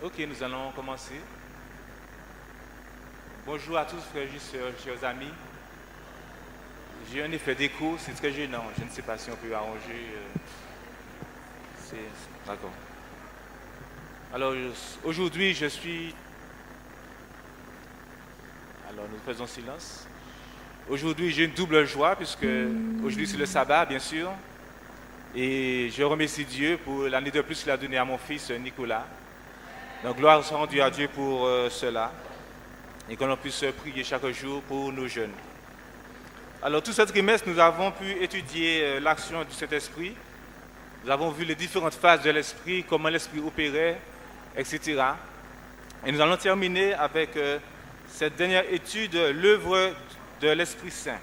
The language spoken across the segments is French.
Ok, nous allons commencer. Bonjour à tous, frères et sœurs, chers amis. J'ai un effet d'écho, c'est très gênant. Je ne sais pas si on peut arranger. D'accord. Alors, aujourd'hui, je suis. Alors, nous faisons silence. Aujourd'hui, j'ai une double joie, puisque aujourd'hui, c'est le sabbat, bien sûr. Et je remercie Dieu pour l'année de plus qu'il a donné à mon fils Nicolas. Donc, gloire soit rendue à Dieu pour cela. Et que l'on puisse prier chaque jour pour nos jeunes. Alors, tout ce trimestre, nous avons pu étudier l'action du Saint-Esprit. Nous avons vu les différentes phases de l'Esprit, comment l'Esprit opérait, etc. Et nous allons terminer avec cette dernière étude, l'œuvre de l'Esprit Saint.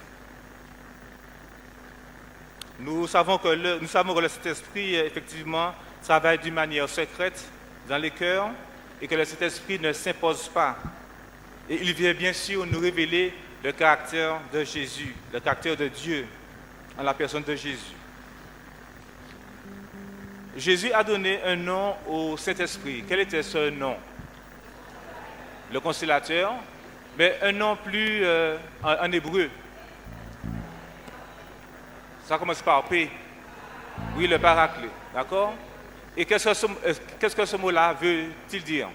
Nous savons que le Saint-Esprit, effectivement, travaille d'une manière secrète dans les cœurs et que le Saint-Esprit ne s'impose pas. Et il vient bien sûr nous révéler le caractère de Jésus, le caractère de Dieu en la personne de Jésus. Jésus a donné un nom au Saint-Esprit. Quel était ce nom? Le Consolateur, mais un nom plus en hébreu. Ça commence par P. Oui, le Paraclet. D'accord? Et qu'est-ce que ce mot-là veut-il dire?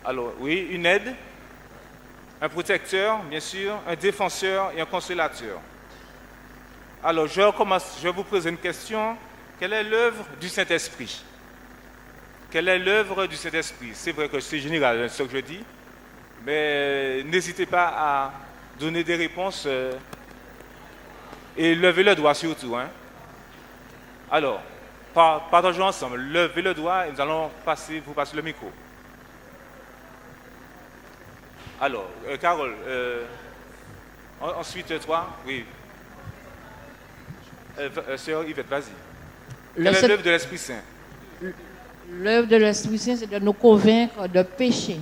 Alors, oui, une aide, un protecteur, bien sûr, un défenseur et un consolateur. Alors, je vous pose une question. Quelle est l'œuvre du Saint-Esprit? Quelle est l'œuvre du Saint-Esprit? C'est vrai que c'est général ce que je dis, mais n'hésitez pas à donner des réponses et levez le doigt surtout. Hein. Alors, partageons ensemble. Levez le doigt et nous allons vous passer le micro. Alors, Carole, ensuite toi, oui. Sœur Yvette, vas-y. Quelle est l'œuvre de l'Esprit Saint? L'œuvre de l'Esprit Saint, c'est de nous convaincre de péché,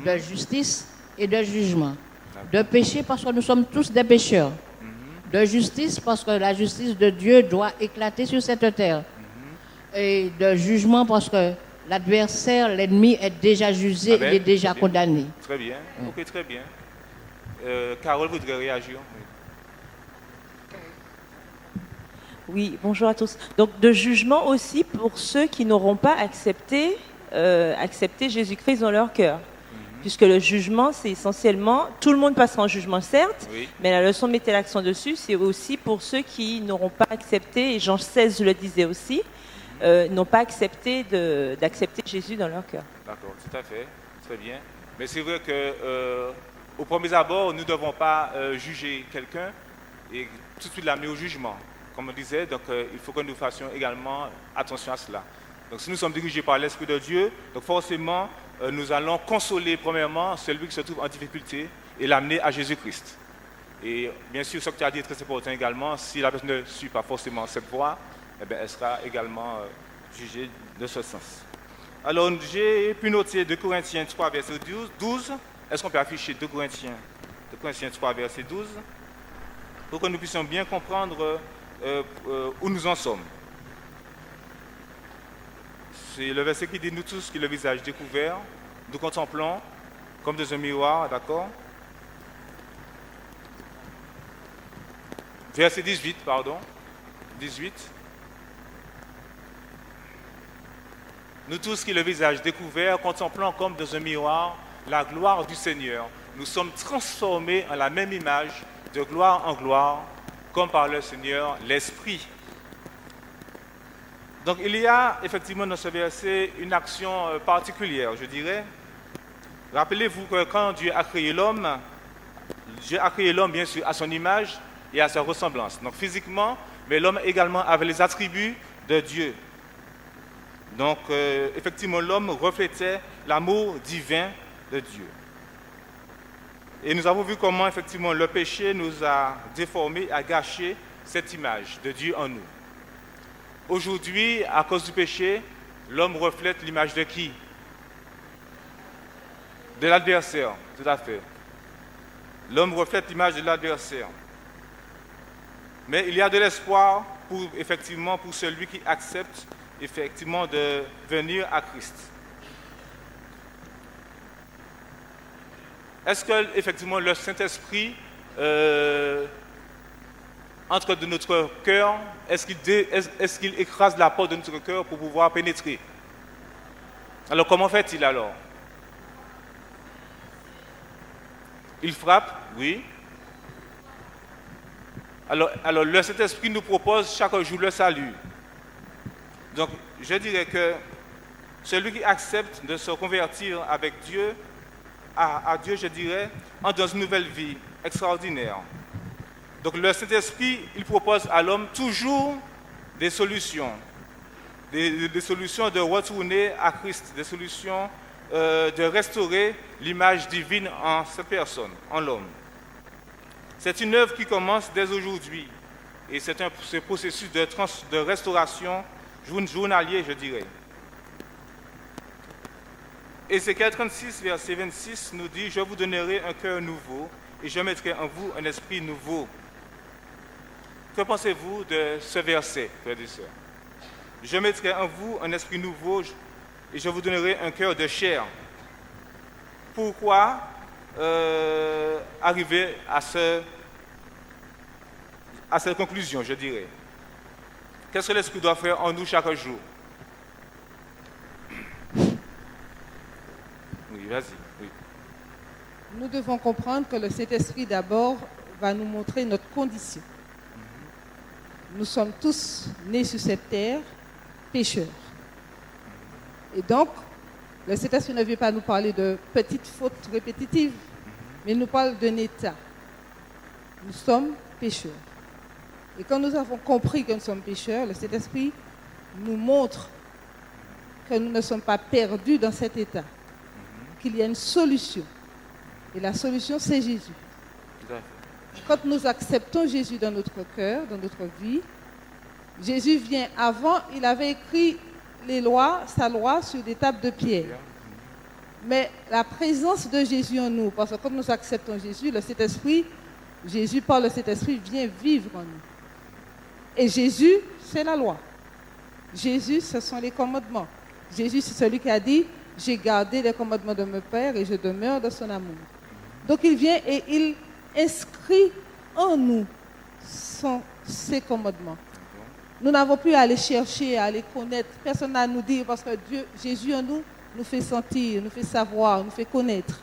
de justice et de jugement. De péché parce que nous sommes tous des pécheurs. De justice parce que la justice de Dieu doit éclater sur cette terre. Et de jugement parce que l'adversaire, l'ennemi est déjà jugé, il est déjà condamné. Très bien, ok, très bien. Carole voudrait réagir. Oui, bonjour à tous. Donc de jugement aussi pour ceux qui n'auront pas accepté Jésus-Christ dans leur cœur. Puisque le jugement, c'est essentiellement, tout le monde passera en jugement certes, oui. Mais la leçon mettez l'accent dessus, c'est aussi pour ceux qui n'auront pas accepté, et Jean 16 le disait aussi, n'ont pas accepté d'accepter Jésus dans leur cœur. D'accord, tout à fait, très bien. Mais c'est vrai qu'au premier abord, nous ne devons pas juger quelqu'un et tout de suite l'amener au jugement. Comme on disait, donc il faut que nous fassions également attention à cela. Donc si nous sommes dirigés par l'Esprit de Dieu, donc forcément, nous allons consoler premièrement celui qui se trouve en difficulté et l'amener à Jésus-Christ. Et bien sûr, ce que tu as dit est très important également, si la personne ne suit pas forcément cette voie, eh bien, elle sera également jugée de ce sens. Alors, j'ai pu noter 2 Corinthiens 3, verset 12. Est-ce qu'on peut afficher 2 Corinthiens 3, verset 12, pour que nous puissions bien comprendre où nous en sommes. C'est le verset qui dit « Nous tous qui le visage découvert, nous contemplons comme dans un miroir », d'accord? Verset 18, pardon. 18. Nous tous qui le visage découvert, contemplons comme dans un miroir la gloire du Seigneur. Nous sommes transformés en la même image, de gloire en gloire, comme par le Seigneur, l'Esprit. Donc il y a effectivement dans ce verset une action particulière, je dirais. Rappelez-vous que quand Dieu a créé l'homme bien sûr à son image et à sa ressemblance. Donc physiquement, mais l'homme également avait les attributs de Dieu. Donc effectivement l'homme reflétait l'amour divin de Dieu. Et nous avons vu comment effectivement le péché nous a déformés, a gâché cette image de Dieu en nous. Aujourd'hui, à cause du péché, l'homme reflète l'image de qui? De l'adversaire, tout à fait. L'homme reflète l'image de l'adversaire. Mais il y a de l'espoir pour celui qui accepte effectivement de venir à Christ. Est-ce que effectivement le Saint-Esprit entre dans notre cœur, est-ce qu'il écrase la porte de notre cœur pour pouvoir pénétrer? Alors comment fait-il alors? Il frappe, oui. Alors le Saint-Esprit nous propose chaque jour le salut. Donc je dirais que celui qui accepte de se convertir avec Dieu, à Dieu, je dirais, entre dans une nouvelle vie extraordinaire. Donc le Saint-Esprit, il propose à l'homme toujours des solutions. Des solutions de retourner à Christ, des solutions de restaurer l'image divine en cette personne, en l'homme. C'est une œuvre qui commence dès aujourd'hui et c'est un processus de restauration journalier, je dirais. Ézéchiel 36, verset 26 nous dit « Je vous donnerai un cœur nouveau et je mettrai en vous un esprit nouveau. » Que pensez-vous de ce verset, frères et sœurs? Je mettrai en vous un esprit nouveau et je vous donnerai un cœur de chair. Pourquoi arriver à cette conclusion, je dirais? Qu'est-ce que l'Esprit doit faire en nous chaque jour? Oui, vas-y. Oui. Nous devons comprendre que le Saint-Esprit d'abord va nous montrer notre condition. Nous sommes tous nés sur cette terre pécheurs. Et donc, le Saint-Esprit ne vient pas nous parler de petites fautes répétitives, mais il nous parle d'un état. Nous sommes pécheurs. Et quand nous avons compris que nous sommes pécheurs, le Saint-Esprit nous montre que nous ne sommes pas perdus dans cet état, qu'il y a une solution. Et la solution, c'est Jésus. Quand nous acceptons Jésus dans notre cœur, dans notre vie, Jésus vient avant, il avait écrit les lois, sa loi sur des tables de pierre. Mais la présence de Jésus en nous, parce que quand nous acceptons Jésus, le Saint-Esprit, Jésus par le Saint-Esprit vient vivre en nous. Et Jésus, c'est la loi. Jésus, ce sont les commandements. Jésus, c'est celui qui a dit, j'ai gardé les commandements de mon Père et je demeure dans son amour. Donc il vient et il inscrit en nous ses commandements. Nous n'avons plus à aller chercher, à aller connaître. Personne n'a à nous dire parce que Dieu, Jésus en nous, nous fait sentir, nous fait savoir, nous fait connaître.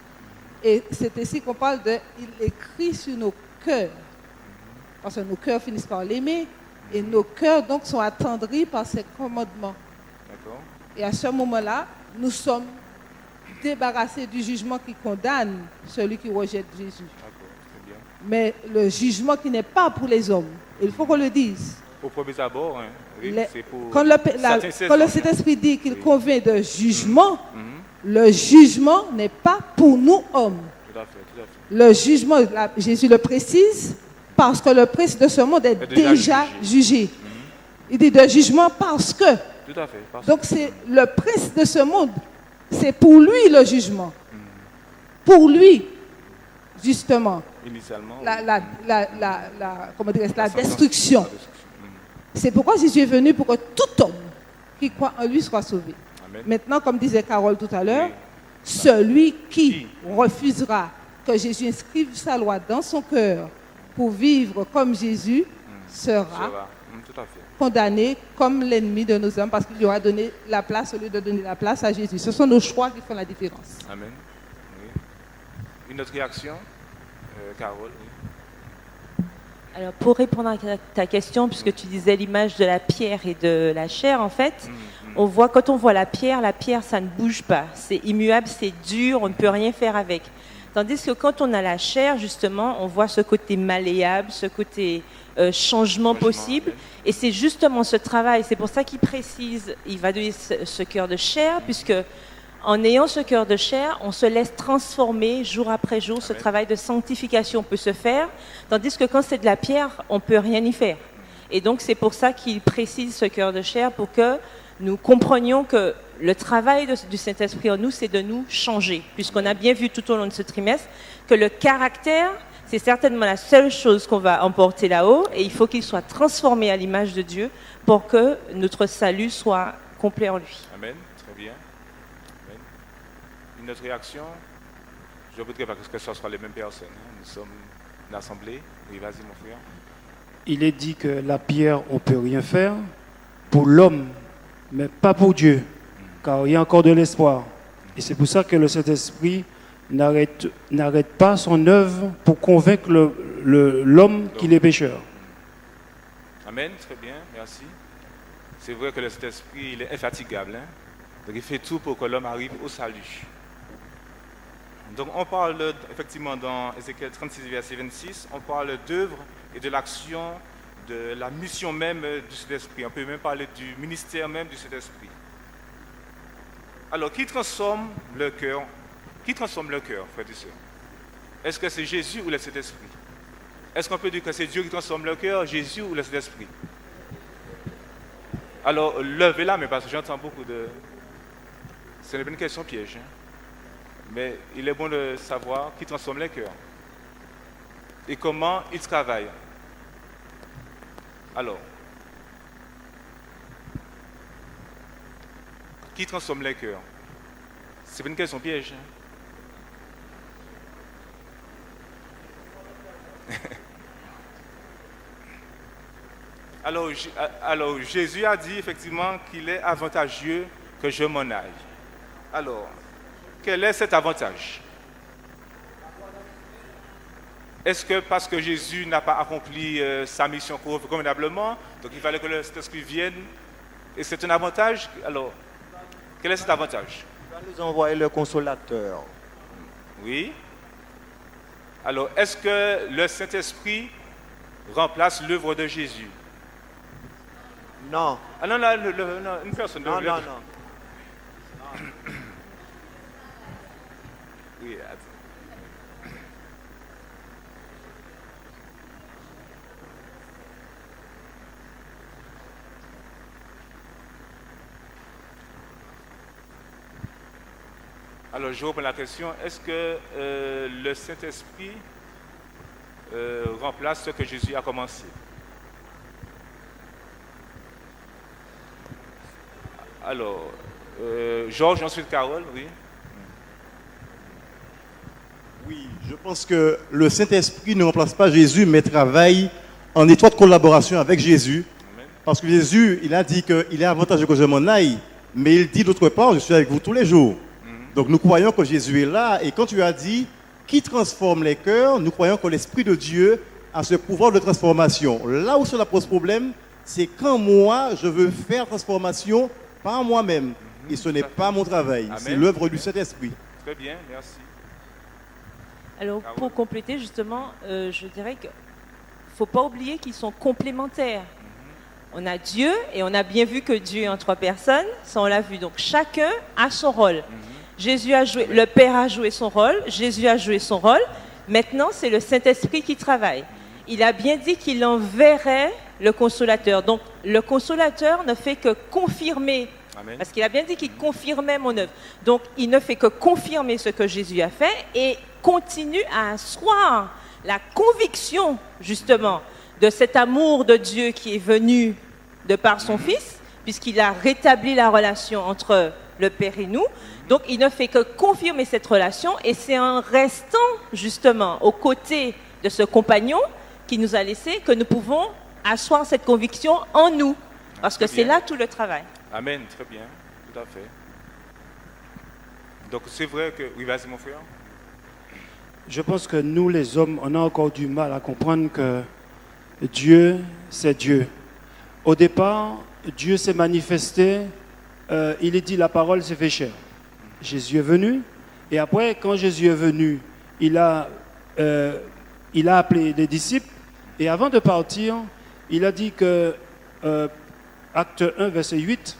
Et c'est ici qu'on parle de, il écrit sur nos cœurs. Parce que nos cœurs finissent par l'aimer et nos cœurs donc sont attendris par ses commandements. D'accord. Et à ce moment-là, nous sommes débarrassés du jugement qui condamne celui qui rejette Jésus. Mais le jugement qui n'est pas pour les hommes. Il faut qu'on le dise. Au premier abord, hein, oui, c'est pour quand le Saint-Esprit dit qu'il convainc de jugement, le jugement n'est pas pour nous hommes. Tout à fait, tout à fait. Le jugement, Jésus le précise, parce que le prince de ce monde est déjà jugé. Il dit de jugement parce que. Tout à fait. Donc c'est le prince de ce monde, c'est pour lui le jugement. Pour lui, justement. Initialement. La destruction. C'est pourquoi Jésus est venu pour que tout homme qui croit en lui soit sauvé. Amen. Maintenant, comme disait Carole tout à l'heure, celui qui refusera que Jésus inscrive sa loi dans son cœur pour vivre comme Jésus sera condamné comme l'ennemi de nos hommes parce qu'il lui aura donné la place au lieu de donner la place à Jésus. Ce sont nos choix qui font la différence. Amen. Oui. Une autre réaction, Carole? Oui. Alors, pour répondre à ta question, puisque tu disais l'image de la pierre et de la chair, en fait, on voit, quand on voit la pierre, ça ne bouge pas. C'est immuable, c'est dur, on ne peut rien faire avec. Tandis que quand on a la chair, justement, on voit ce côté malléable, ce côté changement possible. Et c'est justement ce travail, c'est pour ça qu'il précise, il va donner ce cœur de chair, puisque en ayant ce cœur de chair, on se laisse transformer jour après jour. Ce travail de sanctification peut se faire, tandis que quand c'est de la pierre, on ne peut rien y faire. Et donc c'est pour ça qu'il précise ce cœur de chair, pour que nous comprenions que le travail du Saint-Esprit en nous, c'est de nous changer. Puisqu'on a bien vu tout au long de ce trimestre que le caractère, c'est certainement la seule chose qu'on va emporter là-haut, et il faut qu'il soit transformé à l'image de Dieu pour que notre salut soit complet en lui. Amen. Très bien. Amen. Une autre réaction? Je voudrais pas que ce soit les mêmes personnes. Nous sommes une assemblée. Oui, vas-y, mon frère. Il est dit que la pierre, on ne peut rien faire pour l'homme, mais pas pour Dieu, car il y a encore de l'espoir. Et c'est pour ça que le Saint-Esprit n'arrête pas son œuvre pour convaincre l'homme qu'il est pécheur. Amen, très bien, merci. C'est vrai que le Saint-Esprit, il est infatigable. Donc il fait tout pour que l'homme arrive au salut. Donc on parle effectivement dans Ézéchiel 36, verset 26, on parle d'œuvre et de l'action, de la mission même du Saint-Esprit. On peut même parler du ministère même du Saint-Esprit. Alors, qui transforme le cœur? Qui transforme le cœur, frères et sœurs? Est-ce que c'est Jésus ou le Saint-Esprit? Est-ce qu'on peut dire que c'est Dieu qui transforme le cœur, Jésus ou le Saint-Esprit? Alors, levez la main parce que j'entends beaucoup de... Ce n'est pas une question piège. Mais il est bon de savoir qui transforme les cœurs. Et comment il travaille. Alors, qui transforme les cœurs? C'est pas une question piège. Alors, Jésus a dit effectivement qu'il est avantageux que je m'en aille. Alors, quel est cet avantage? Est-ce que parce que Jésus n'a pas accompli sa mission convenablement, donc il fallait que le Saint-Esprit vienne, et c'est un avantage? Alors, quel est cet avantage? Il va nous envoyer le consolateur. Oui. Alors, est-ce que le Saint-Esprit remplace l'œuvre de Jésus? Non. Ah non, là, non, une personne. Non. Oui, alors, je reprends la question. Est-ce que le Saint-Esprit remplace ce que Jésus a commencé? Alors, Georges, ensuite Carole, oui. Oui, je pense que le Saint-Esprit ne remplace pas Jésus, mais travaille en étroite collaboration avec Jésus. Amen. Parce que Jésus, il a dit qu'il est avantageux que je m'en aille, mais il dit d'autre part, je suis avec vous tous les jours. Donc nous croyons que Jésus est là, et quand tu as dit qui transforme les cœurs, nous croyons que l'Esprit de Dieu a ce pouvoir de transformation. Là où cela pose problème, c'est quand moi, je veux faire transformation par moi-même. Et ce n'est pas mon travail, Amen. c'est l'œuvre du Saint-Esprit. Très bien, merci. Alors, pour compléter, justement, je dirais qu'il ne faut pas oublier qu'ils sont complémentaires. On a Dieu, et on a bien vu que Dieu est en trois personnes, ça on l'a vu. Donc, chacun a son rôle. Jésus a joué, le Père a joué son rôle, Jésus a joué son rôle. Maintenant, c'est le Saint-Esprit qui travaille. Il a bien dit qu'il enverrait le Consolateur. Donc, le Consolateur ne fait que confirmer. Amen. Parce qu'il a bien dit qu'il confirmait mon œuvre. Donc, il ne fait que confirmer ce que Jésus a fait et continue à asseoir la conviction, justement, de cet amour de Dieu qui est venu de par son Fils, puisqu'il a rétabli la relation entre le Père et nous. Donc, il ne fait que confirmer cette relation et c'est en restant, justement, aux côtés de ce compagnon qui nous a laissé que nous pouvons asseoir cette conviction en nous. Parce que c'est là tout le travail. Amen, très bien, tout à fait. Donc c'est vrai que... Oui, vas-y mon frère. Je pense que nous, les hommes, on a encore du mal à comprendre que Dieu, c'est Dieu. Au départ, Dieu s'est manifesté, il est dit la parole s'est fait chair. Jésus est venu, et après, quand Jésus est venu, il a appelé les disciples, et avant de partir, il a dit que, acte 1, verset 8,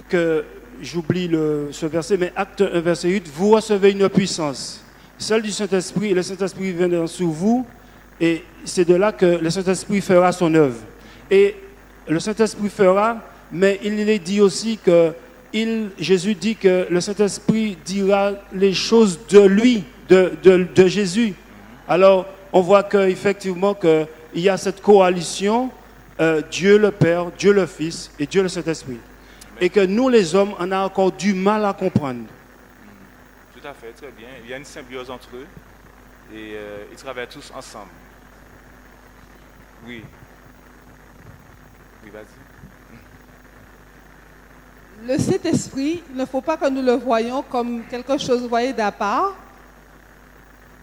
que j'oublie ce verset, mais acte 1, verset 8, vous recevez une puissance, celle du Saint-Esprit, et le Saint-Esprit viendra sur vous, et c'est de là que le Saint-Esprit fera son œuvre. Et le Saint-Esprit fera, mais il est dit aussi que Jésus dit que le Saint-Esprit dira les choses de lui, de Jésus. Alors, on voit qu'effectivement, il y a cette coalition, Dieu le Père, Dieu le Fils et Dieu le Saint-Esprit. et que nous les hommes, on a encore du mal à comprendre. Tout à fait, très bien. Il y a une symbiose entre eux et ils travaillent tous ensemble. Oui. Oui, vas-y. Le Saint-Esprit, il ne faut pas que nous le voyions comme quelque chose, vous voyez, d'à part.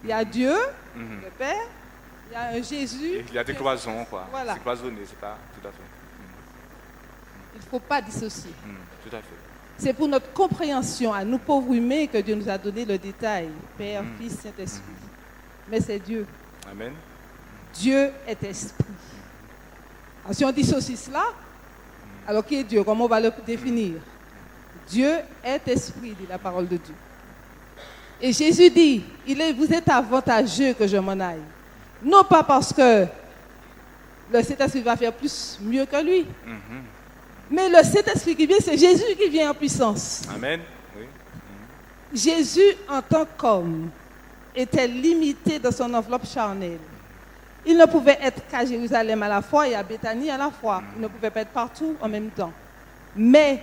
Il y a Dieu, le Père, il y a un Jésus. Et il y a des cloisons, quoi. Voilà. C'est cloisonné, c'est pas tout à fait. Il ne faut pas dissocier. Tout à fait. C'est pour notre compréhension à nous pauvres humains que Dieu nous a donné le détail. Père, Fils, Saint-Esprit. Mais c'est Dieu. Amen. Dieu est esprit. Alors, si on dissocie cela, alors qui est Dieu? Comment on va le définir? Dieu est esprit, dit la parole de Dieu. Et Jésus dit, vous êtes avantageux que je m'en aille. Non pas parce que le Saint-Esprit va faire mieux que lui. Mais le Saint-Esprit qui vient, c'est Jésus qui vient en puissance. Amen. Oui. Jésus, en tant qu'homme, était limité dans son enveloppe charnelle. Il ne pouvait être qu'à Jérusalem à la fois et à Béthanie à la fois. Il ne pouvait pas être partout en même temps. Mais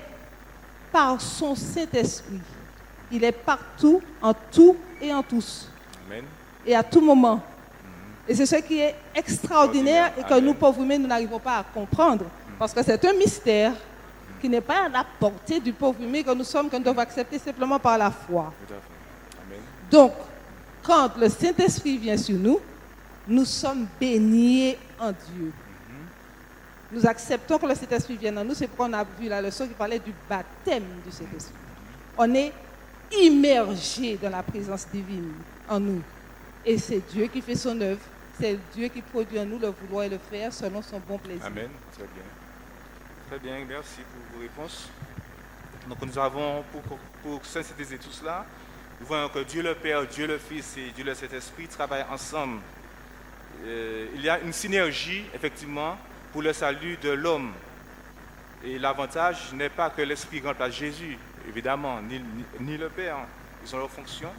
par son Saint-Esprit, il est partout, en tout et en tous. Amen. Et à tout moment. Et c'est ce qui est extraordinaire et que Amen. nous, pauvres humains, nous n'arrivons pas à comprendre. Parce que c'est un mystère qui n'est pas à la portée du pauvre humain que nous sommes, que nous devons accepter simplement par la foi. Tout à fait. Amen. Donc, quand le Saint-Esprit vient sur nous, nous sommes baignés en Dieu. Nous acceptons que le Saint-Esprit vienne en nous. C'est pourquoi on a vu la leçon qui parlait du baptême du Saint-Esprit. On est immergé dans la présence divine en nous. Et c'est Dieu qui fait son œuvre. C'est Dieu qui produit en nous le vouloir et le faire selon son bon plaisir. Amen. Très bien. Très bien, merci pour vos réponses. Donc nous avons, pour synthétiser tout cela, nous voyons que Dieu le Père, Dieu le Fils et Dieu le Saint-Esprit travaillent ensemble. Il y a une synergie, effectivement, pour le salut de l'homme. Et l'avantage n'est pas que l'Esprit remplace Jésus, évidemment, ni le Père. Ils ont leur fonction,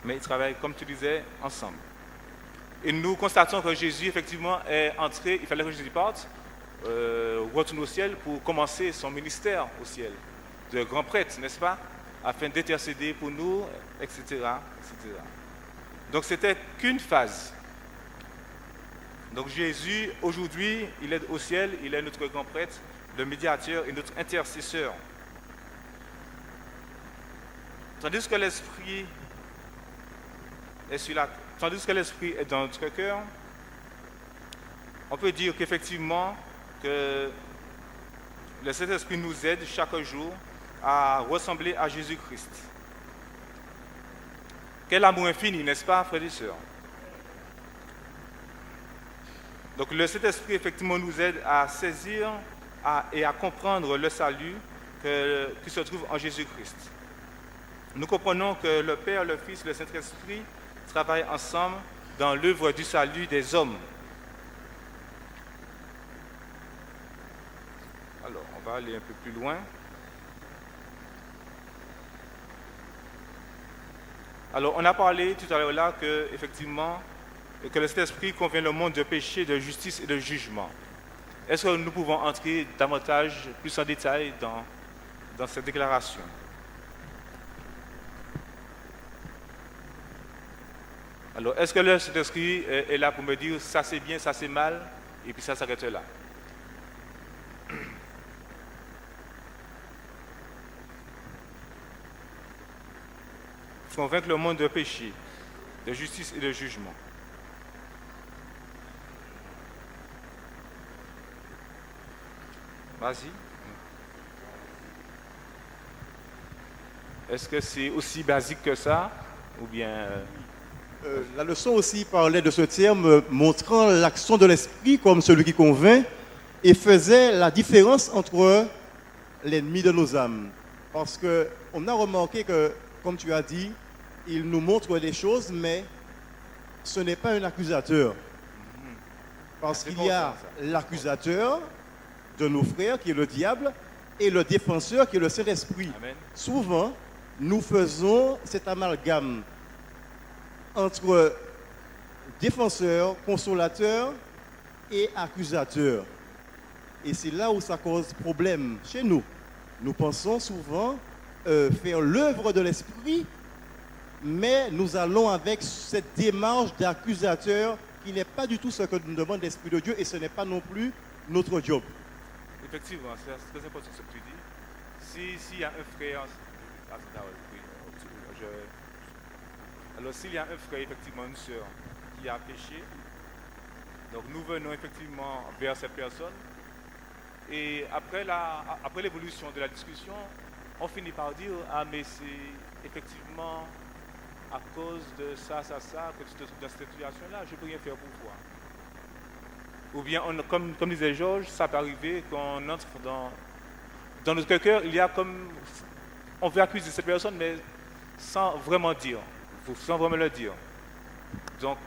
mais ils travaillent, comme tu disais, ensemble. Et nous constatons que Jésus, effectivement, est entré, il fallait que Jésus parte, retourne au ciel pour commencer son ministère au ciel, de grand prêtre, n'est-ce pas, afin d'intercéder pour nous, etc., etc. Donc c'était qu'une phase. Donc Jésus, aujourd'hui, il est au ciel, il est notre grand prêtre, le médiateur et notre intercesseur. Tandis que l'Esprit est dans notre cœur, on peut dire qu'effectivement, que le Saint-Esprit nous aide chaque jour à ressembler à Jésus-Christ. Quel amour infini, n'est-ce pas, frères et sœurs? Donc le Saint-Esprit, effectivement, nous aide à saisir et à comprendre le salut qui se trouve en Jésus-Christ. Nous comprenons que le Père, le Fils, le Saint-Esprit travaillent ensemble dans l'œuvre du salut des hommes. Alors, on va aller un peu plus loin. Alors, on a parlé tout à l'heure là que, effectivement, que le Saint-Esprit convainc le monde de péché, de justice et de jugement. Est-ce que nous pouvons entrer davantage, plus en détail dans cette déclaration? Alors, est-ce que le Saint-Esprit est là pour me dire ça c'est bien, ça c'est mal, et puis ça s'arrête là? Convaincre le monde de péché, de justice et de jugement. Vas-y. Est-ce que c'est aussi basique que ça, ou bien... La leçon aussi parlait de ce terme montrant l'action de l'esprit comme celui qui convainc et faisait la différence entre l'ennemi de nos âmes. Parce qu'on a remarqué que, comme tu as dit, il nous montre des choses, mais ce n'est pas un accusateur. Parce qu'il y a l'accusateur de nos frères, qui est le diable, et le défenseur, qui est le Saint-Esprit. Amen. Souvent, nous faisons cet amalgame entre défenseur, consolateur et accusateur. Et c'est là où ça cause problème chez nous. Nous pensons souvent faire l'œuvre de l'esprit, mais nous allons avec cette démarche d'accusateur qui n'est pas du tout ce que nous demande l'Esprit de Dieu et ce n'est pas non plus notre job. Effectivement, c'est très important ce que tu dis. S'il y a un frère, alors s'il y a un frère, effectivement, une sœur qui a péché, donc nous venons effectivement vers cette personne et après l'évolution de la discussion, on finit par dire ah mais c'est effectivement à cause de ça que tu te trouves dans cette situation-là, je ne peux rien faire pour toi. Ou bien, comme disait Georges, ça peut arriver qu'on entre dans notre cœur, il y a comme on veut accuser cette personne, mais sans vraiment dire, sans vraiment le dire. Donc,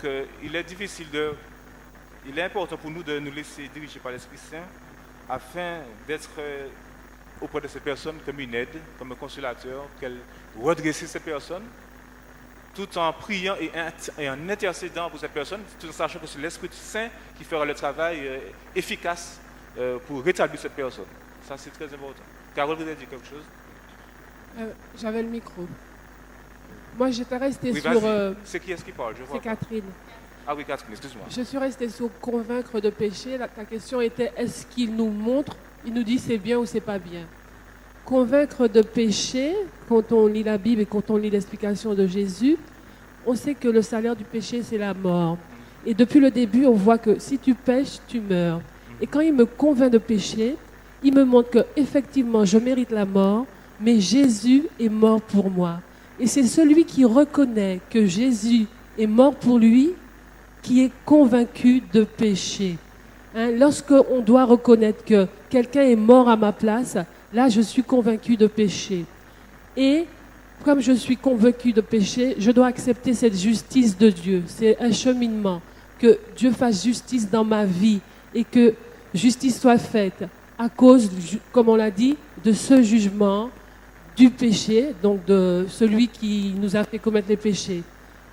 il est important pour nous de nous laisser diriger par l'Esprit Saint afin d'être auprès de cette personne comme une aide, comme un consolateur, qu'elle redresse cette personne, tout en priant et en intercédant pour cette personne, tout en sachant que c'est l'Esprit Saint qui fera le travail efficace pour rétablir cette personne. Ça, c'est très important. Carole, vous avez dit quelque chose? J'avais le micro. Moi, j'étais restée oui, sur... c'est qui est-ce qui parle? Je vois c'est Catherine. Ah oui, Catherine, excuse-moi. Je suis restée sur convaincre de péché. Ta question était, est-ce qu'il nous montre, il nous dit c'est bien ou c'est pas bien? Convaincre de péché, quand on lit la Bible et quand on lit l'explication de Jésus, on sait que le salaire du péché, c'est la mort. Et depuis le début, on voit que si tu pèches, tu meurs. Et quand il me convainc de péché, il me montre que effectivement, je mérite la mort, mais Jésus est mort pour moi. Et c'est celui qui reconnaît que Jésus est mort pour lui qui est convaincu de péché. Lorsqu'on doit reconnaître que quelqu'un est mort à ma place, là, je suis convaincu de péché. Et comme je suis convaincu de péché, je dois accepter cette justice de Dieu. C'est un cheminement. Que Dieu fasse justice dans ma vie et que justice soit faite à cause, comme on l'a dit, de ce jugement du péché, donc de celui qui nous a fait commettre les péchés.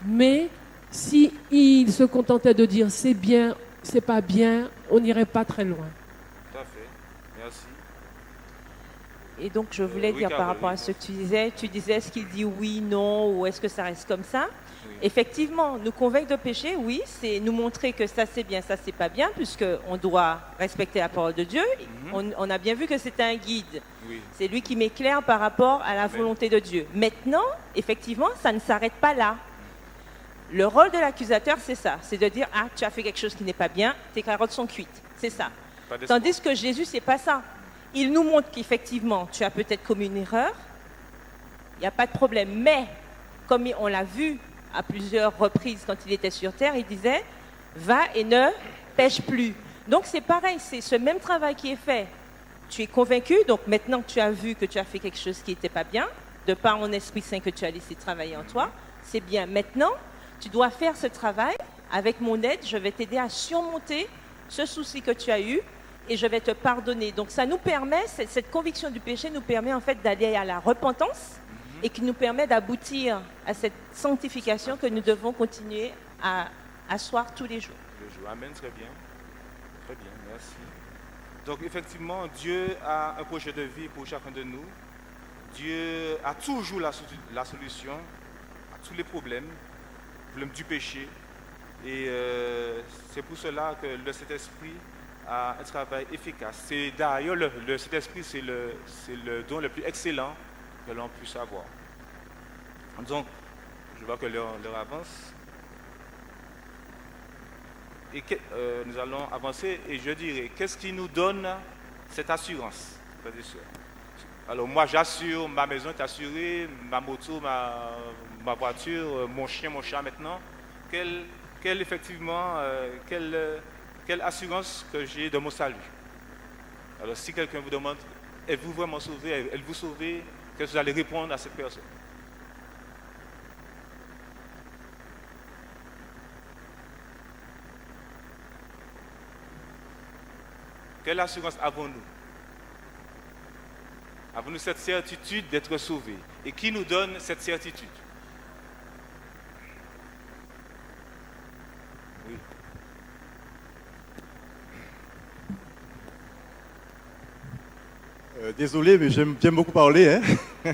Mais si il se contentait de dire c'est bien, c'est pas bien, on n'irait pas très loin. Tout à fait. Merci. Et donc, je voulais dire par rapport à ce que tu disais, est-ce qu'il dit oui, non, ou est-ce que ça reste comme ça? Oui. Effectivement, nous convaincre de péché, oui, c'est nous montrer que ça c'est bien, ça c'est pas bien, puisqu'on doit respecter la parole de Dieu. On a bien vu que c'est un guide. Oui. C'est lui qui m'éclaire par rapport à la volonté de Dieu. Maintenant, effectivement, ça ne s'arrête pas là. Le rôle de l'accusateur, c'est ça, c'est de dire, ah, tu as fait quelque chose qui n'est pas bien, tes carottes sont cuites, c'est ça. Tandis que Jésus, c'est pas ça. Il nous montre qu'effectivement, tu as peut-être commis une erreur, il n'y a pas de problème. Mais, comme on l'a vu à plusieurs reprises quand il était sur terre, il disait, va et ne pêche plus. Donc c'est pareil, c'est ce même travail qui est fait. Tu es convaincu, donc maintenant que tu as vu que tu as fait quelque chose qui n'était pas bien, de par mon Esprit Saint que tu as laissé travailler en toi, c'est bien. Maintenant, tu dois faire ce travail, avec mon aide, je vais t'aider à surmonter ce souci que tu as eu, et je vais te pardonner. Donc ça nous permet, cette conviction du péché nous permet en fait d'aller à la repentance et qui nous permet d'aboutir à cette sanctification que nous devons continuer à asseoir tous les jours. Amen, très bien. Très bien, merci. Donc effectivement, Dieu a un projet de vie pour chacun de nous. Dieu a toujours la solution à tous les problèmes du péché. Et c'est pour cela que le Saint-Esprit a un travail efficace. C'est d'ailleurs le Saint-Esprit, c'est le don le plus excellent que l'on puisse avoir. Donc, je vois que l'heure avance. Et nous allons avancer et je dirais, qu'est-ce qui nous donne cette assurance, frères et sœurs? Alors moi j'assure, ma maison est assurée, ma moto, ma voiture, mon chien, mon chat maintenant. Quelle assurance que j'ai de mon salut? Alors si quelqu'un vous demande, êtes-vous vraiment sauvé? Êtes-vous sauvé? Qu'est-ce que vous allez répondre à cette personne? Quelle assurance avons-nous? Avons-nous cette certitude d'être sauvés? Et qui nous donne cette certitude? Oui. Désolé, mais j'aime beaucoup parler. Hein.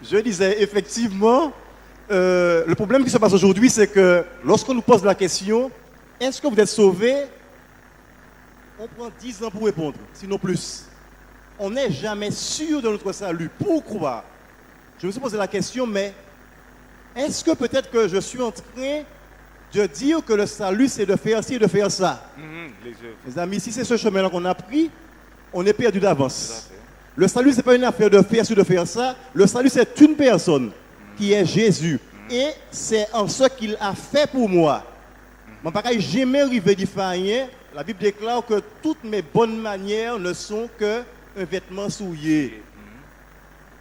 Je disais, effectivement, le problème qui se passe aujourd'hui, c'est que lorsqu'on nous pose la question, est-ce que vous êtes sauvé? On prend 10 ans pour répondre, sinon plus. On n'est jamais sûr de notre salut. Pourquoi? Je me suis posé la question, mais est-ce que peut-être que je suis en train de dire que le salut, c'est de faire ci et de faire ça? Les amis, si c'est ce chemin-là qu'on a pris, on est perdu d'avance. Le salut, ce n'est pas une affaire de faire ci ou de faire ça. Le salut, c'est une personne qui est Jésus. Et c'est en ce qu'il a fait pour moi. Mon pareil, jamais arrivé d'y. La Bible déclare que toutes mes bonnes manières ne sont qu'un vêtement souillé.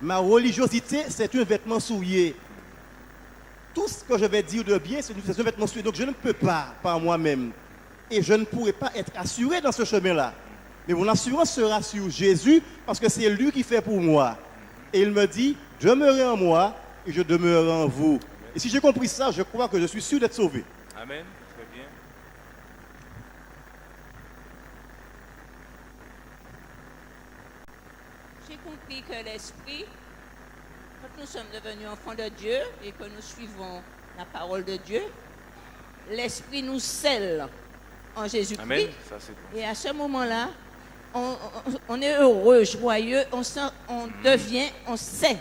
Ma religiosité, c'est un vêtement souillé. Tout ce que je vais dire de bien, c'est un vêtement souillé. Donc je ne peux pas, par moi-même. Et je ne pourrai pas être assuré dans ce chemin-là. Mais mon assurance sera sur Jésus parce que c'est lui qui fait pour moi. Et il me dit, demeurez en moi et je demeurerai en vous. Et si j'ai compris ça, je crois que je suis sûr d'être sauvé. Amen. Très bien. J'ai compris que l'Esprit, quand nous sommes devenus enfants de Dieu et que nous suivons la parole de Dieu, l'Esprit nous scelle en Jésus-Christ. Amen. Ça, c'est bon. Et à ce moment-là, on est heureux, joyeux, on devient, on sait,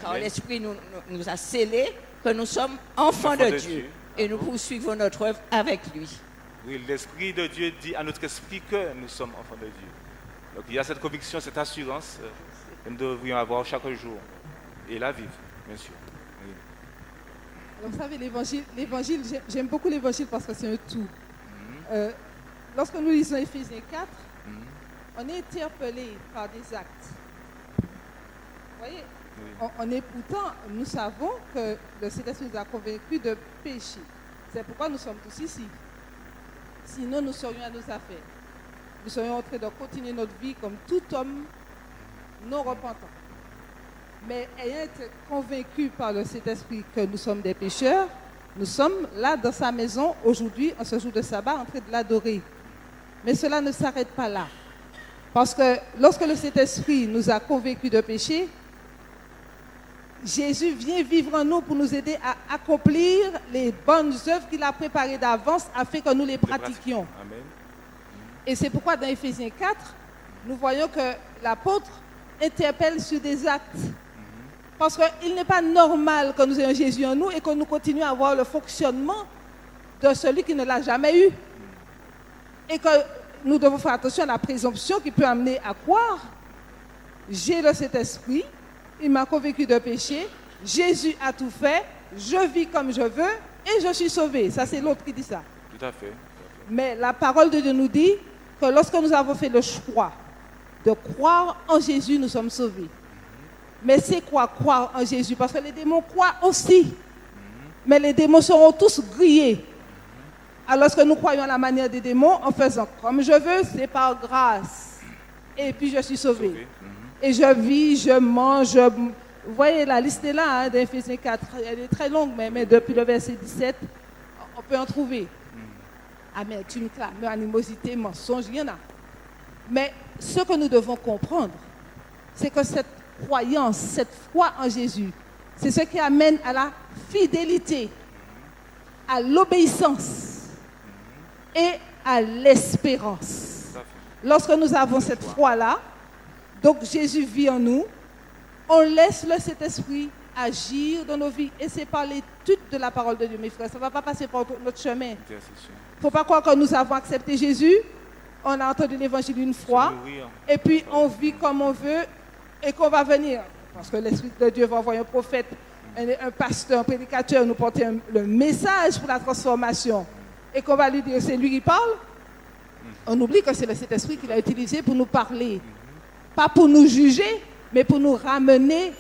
car Amen. l'Esprit nous a scellés que nous sommes enfants de Dieu et nous poursuivons notre œuvre avec lui. Oui, l'Esprit de Dieu dit à notre esprit que nous sommes enfants de Dieu. Donc il y a cette conviction, cette assurance que nous devrions avoir chaque jour et la vivre, bien sûr. Oui. Alors, vous savez, l'évangile, j'aime beaucoup l'évangile parce que c'est un tout. Lorsque nous lisons Éphésiens 4, on est interpellé par des actes. Vous voyez, Oui. pourtant, nous savons que le Saint-Esprit nous a convaincus de péché. C'est pourquoi nous sommes tous ici. Sinon, nous serions à nos affaires. Nous serions en train de continuer notre vie comme tout homme non repentant. Mais ayant été convaincus par le Saint-Esprit que nous sommes des pécheurs, nous sommes là dans sa maison aujourd'hui, en ce jour de sabbat, en train de l'adorer. Mais cela ne s'arrête pas là. Parce que lorsque le Saint-Esprit nous a convaincus de péché, Jésus vient vivre en nous pour nous aider à accomplir les bonnes œuvres qu'il a préparées d'avance afin que nous les pratiquions. Amen. Et c'est pourquoi dans Éphésiens 4, nous voyons que l'apôtre interpelle sur des actes. Parce qu'il n'est pas normal que nous ayons Jésus en nous et que nous continuions à avoir le fonctionnement de celui qui ne l'a jamais eu. Et que nous devons faire attention à la présomption qui peut amener à croire. J'ai le Saint-Esprit, il m'a convaincu de péché, Jésus a tout fait, je vis comme je veux et je suis sauvé. Ça, c'est l'autre qui dit ça. Tout à fait. Mais la parole de Dieu nous dit que lorsque nous avons fait le choix de croire en Jésus, nous sommes sauvés. Mais c'est quoi croire en Jésus? Parce que les démons croient aussi. Mais les démons seront tous grillés. Alors que nous croyons à la manière des démons, en faisant comme je veux, c'est par grâce. Et puis je suis sauvé. Et je vis, je mange. Vous voyez, la liste est là, hein, d'Éphésiens 4. Elle est très longue, mais depuis le verset 17, on peut en trouver. Amen, tu me clames, animosité, mensonge, il y en a. Mais ce que nous devons comprendre, c'est que cette croyance, cette foi en Jésus, c'est ce qui amène à la fidélité, à l'obéissance et à l'espérance. Lorsque nous avons cette foi-là, donc Jésus vit en nous, on laisse le Saint-Esprit agir dans nos vies. Et c'est par l'étude de la parole de Dieu, mes frères. Ça ne va pas passer par notre chemin. Il ne faut pas croire que nous avons accepté Jésus, on a entendu l'évangile une fois, et puis on vit comme on veut, et qu'on va venir. Parce que l'Esprit de Dieu va envoyer un prophète, un pasteur, un prédicateur, nous porter le message pour la transformation. Et qu'on va lui dire, c'est lui qui parle. On oublie que c'est le Saint-Esprit qu'il a utilisé pour nous parler. Pas pour nous juger, mais pour nous ramener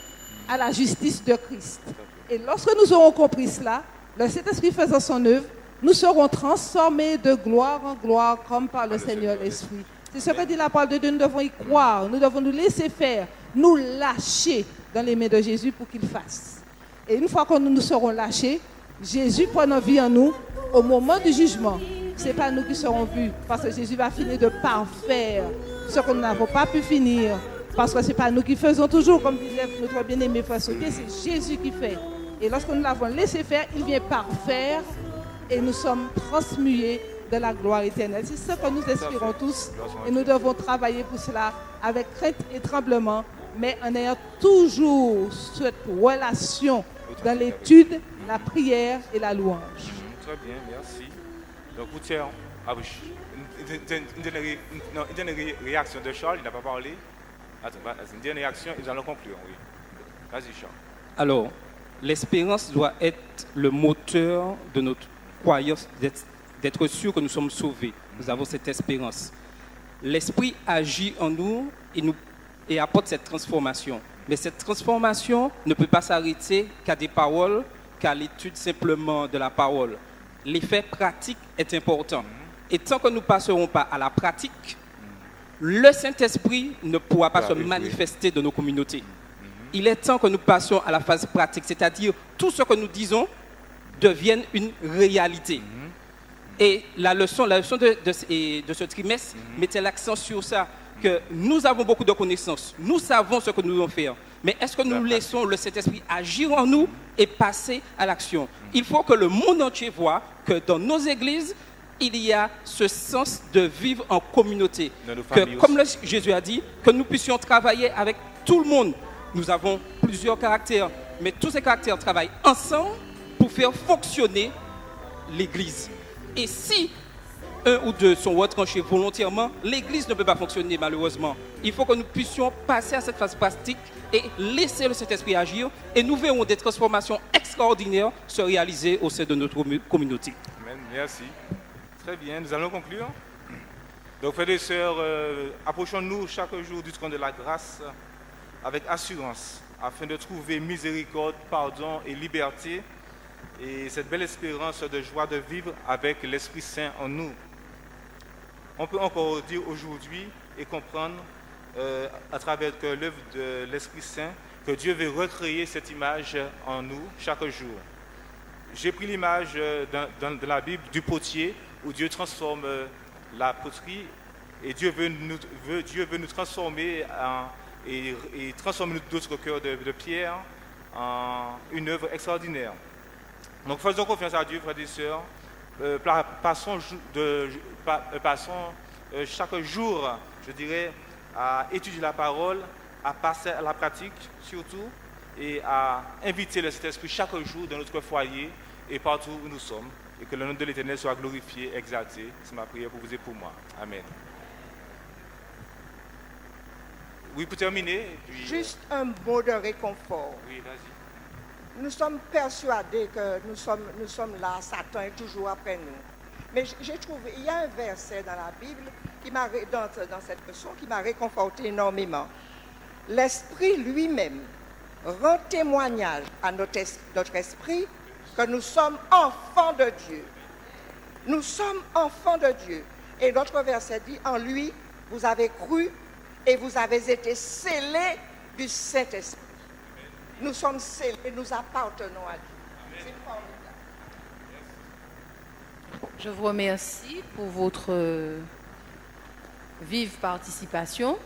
à la justice de Christ. Et lorsque nous aurons compris cela, le Saint-Esprit faisant son œuvre, nous serons transformés de gloire en gloire comme par le Seigneur l'Esprit. C'est ce que dit la parole de Dieu, nous devons y croire, nous devons nous laisser faire, nous lâcher dans les mains de Jésus pour qu'il fasse. Et une fois que nous nous serons lâchés, Jésus prendra vie en nous au moment du jugement. ce n'est pas nous qui serons vus, parce que Jésus va finir de parfaire ce que nous n'avons pas pu finir, parce que ce n'est pas nous qui faisons toujours, comme disait notre bien-aimé frère Sauté, c'est Jésus qui fait. Et lorsque nous l'avons laissé faire, il vient parfaire et nous sommes transmués de la gloire éternelle. C'est ce que nous espérons tous et nous devons travailler pour cela avec crainte et tremblement, mais en ayant toujours cette relation dans l'étude, la prière et la louange. Très bien, merci. Donc, vous tiens. Ah oui. Une dernière réaction de Charles, il n'a pas parlé. Attends, une dernière réaction, ils allons conclure, oui. Vas-y, Charles. Alors, l'espérance doit être le moteur de notre croyance, d'être sûr que nous sommes sauvés. Nous avons cette espérance. L'Esprit agit en nous et apporte cette transformation. Mais cette transformation ne peut pas s'arrêter qu'à des paroles, qu'à l'étude simplement de la parole. L'effet pratique est important. Et tant que nous ne passerons pas à la pratique, le Saint-Esprit ne pourra pas se manifester dans nos communautés. Il est temps que nous passions à la phase pratique, c'est-à-dire tout ce que nous disons devienne une réalité. Et la leçon de ce trimestre mettait l'accent sur ça, que nous avons beaucoup de connaissances, nous savons ce que nous devons faire, mais est-ce que nous laissons le Saint-Esprit agir en nous et passer à l'action? Il faut que le monde entier voit que dans nos églises, il y a ce sens de vivre en communauté. Que, comme Jésus a dit, que nous puissions travailler avec tout le monde. Nous avons plusieurs caractères, mais tous ces caractères travaillent ensemble pour faire fonctionner l'Église. Et si un ou deux sont retranchés volontairement, l'Église ne peut pas fonctionner malheureusement. Il faut que nous puissions passer à cette phase pratique et laisser le Saint-Esprit agir, et nous verrons des transformations extraordinaires se réaliser au sein de notre communauté. Amen. Merci. Très bien, nous allons conclure. Donc, frères et sœurs, approchons-nous chaque jour du trône de la grâce avec assurance, afin de trouver miséricorde, pardon et liberté, et cette belle espérance de joie de vivre avec l'Esprit Saint en nous. On peut encore dire aujourd'hui et comprendre à travers l'œuvre de l'Esprit Saint que Dieu veut recréer cette image en nous chaque jour. J'ai pris l'image de la Bible du potier, où Dieu transforme la poterie, et Dieu veut nous transformer et transformer notre cœur de pierre en une œuvre extraordinaire. Donc faisons confiance à Dieu, frères et sœurs. Passons chaque jour, je dirais, à étudier la parole, à passer à la pratique surtout, et à inviter le Saint-Esprit chaque jour dans notre foyer et partout où nous sommes, et que le nom de l'Éternel soit glorifié, exalté. C'est ma prière pour vous et pour moi. Amen. Oui, pour terminer. Puis, juste un mot de réconfort. Oui, vas-y. Nous sommes persuadés que nous sommes là, Satan est toujours après nous. Mais j'ai trouvé, il y a un verset dans la Bible, dans cette leçon, qui m'a réconforté énormément. L'Esprit lui-même rend témoignage à notre esprit que nous sommes enfants de Dieu. Nous sommes enfants de Dieu. Et notre verset dit, en lui, vous avez cru et vous avez été scellés du Saint-Esprit. Nous sommes scellés, nous appartenons à Dieu. C'est formidable. Je vous remercie pour votre vive participation.